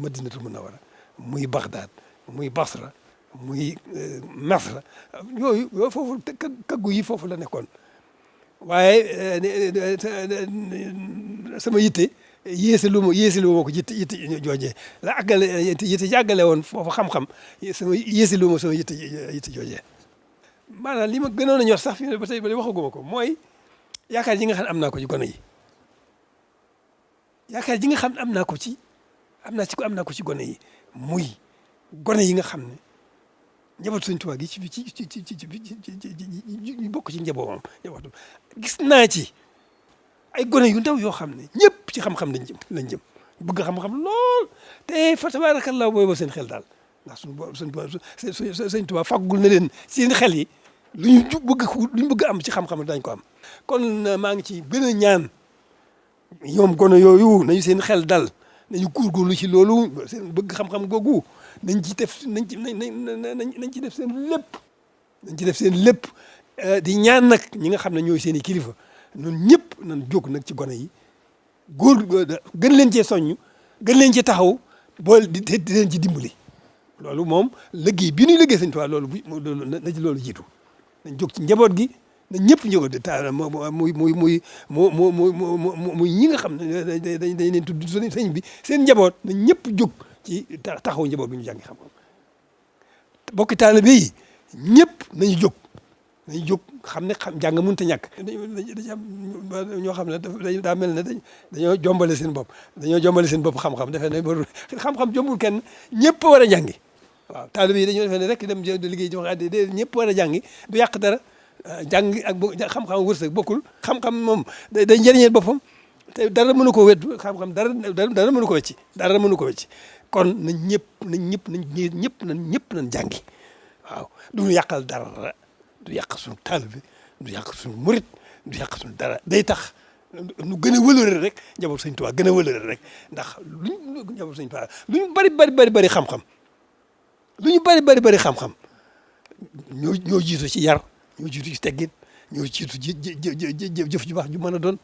Madinatul Munawwara muy Bagdad muy Basra muy Masra yooyu foofu kaggu yi foofu la nekkoon waaye sama yitte yéesalu ma ko yitte joojee la àggale yitte jàggale woon foofu xam-xam yéesalu ma sama yitte joojee maanaam li ma gënoon a ñor sax fi ba tey ba waxaguma ko mooy yaakaar ji nga xam ne am naa ko ci gone yi yaakaar ji nga xam ne am naa ko ci gone yi muy gone yi nga xam ne njabootu Sëñ Tuubaa gi ci bokk ci njabootam gis naa ci ay gone yu ndaw yoo xam ne ñëpp ci xam-xam lañ jëm bëgg xam-xam lool te fa tabaarakallaa booy ba seen xel daal ndax Sëñ Tuubaa faggul na leen seen xel yi lu ñu bëgg am ci xam-xam dañ ko am. kon maa ngi ci gën a ñaan ñoom gone yooyu nañu seen xel dal nañu góorgóorlu ci loolu seen bëgg xam-xam googu nañ ci def seen lépp nañ ci def seen lépp di ñaan nag ñi nga xam ne ñooy seen i kilifa ñun ñëpp nañ jóg nag ci gone yi gën leen cee soññ gën leen ci taxaw bool di leen ci dimbali loolu moom liggéey bi ñuy liggéey Sëñ Tuubaa na ci loolu jiitu nañ jóg ci njaboot gi na ñëpp njóg di taal muy ñi nga xam ne dañ leen tudd sëñ bi seen njaboot na ñëpp jóg ci taxaw njaboot bi ñu jàngi xam-xam bokki taalibe yi ñëpp nañu jóg xam ne jàng mënut a ñàkk. dañu am ñoo xam ne daa mel ne dañoo jombale seen bopp xam-xam defe ne xam-xam jombul kenn ñëpp war a jàngi waaw taalibe yi dañoo defee ne rek dem liggéey jox addi ñëpp war a jàngi du yàq dara. jàng ak xam-xam wërsëg bokkul xam-xam moom day njëriñeel boppam te dara mënu ko wet xam-xam dara mënu ko wecci kon nañ ñëpp nañ jàngi waaw du yàqal dara du yàq suñu taalibe du yàq suñu murit du yàq suñu dara day tax nu gën a wëlëre rek njaboot Sëñ Tuubaa gën a wëlëre rek ndax njaboot Sëñ Tuubaa lu ñu bari xam-xam lu ñu bari xam-xam ñoo jiitu ci yar ñoo jiitu ci teggin ñoo jiitu ci jëf ju baax ju mën a doon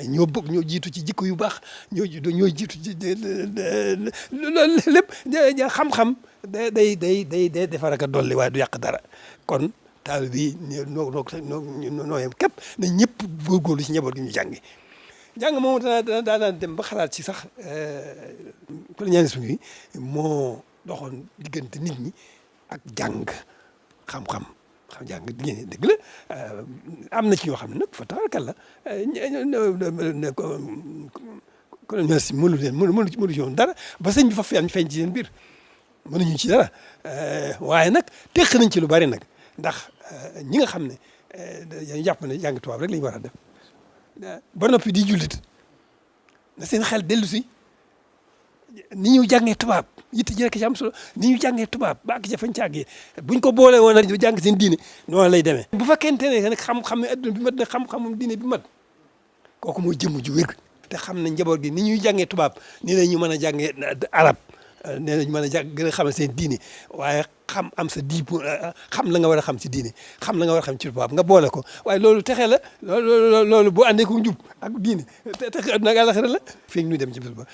ñoo jiitu ci jikko yu baax ñoo jiitu ci loolu lépp xam-xam day defar ak a dolli waaye du yàq dara kon taalibe yi noo yem képp na ñëpp góorgóorlu ci njaboot gi ñu jàngi jàng moom daan dem ba xalaat ci sax colonialisme bi moo doxoon diggante nit ñi ak jàng xam-xam jàng diine dëgg la am na ci ñoo xam ne nag fa tabaarkalla colonialisme mënu ci woon dara ba sëñ bi fa feeñ ci seen biir mënuñu ci dara waaye nag teq nañ ci lu bari nag ndax ñi nga xam ne dañu jàpp ne jàng tubaab rek la ñu war a def ba noppi di jullit na seen xel dellu si ni ñu jàngee tubaab yitte ji rek ci am solo ni ñu jàngee tubaab ba ak jafañ càggee buñ ko boolee woon rek jàng seen diine noonu lay demee. bu fekkente ne nag xam-xam ne adduna bi mat na xam-xamum diine bi mat kooku mooy jëmm ju wér te xam ne njaboot gi ni ñuy jàngee tubaab nii la ñu mën a jàngee arab nee nañ mën a gën a xamal seen diine waaye am sa xam la nga war a xam ci diine xam la nga war a xam ci tubaab nga boole ko waaye loolu texe la loolu bu àndee ko njub ak diine texe àdduna ak àllaxira la fii ñu dem ci bés ba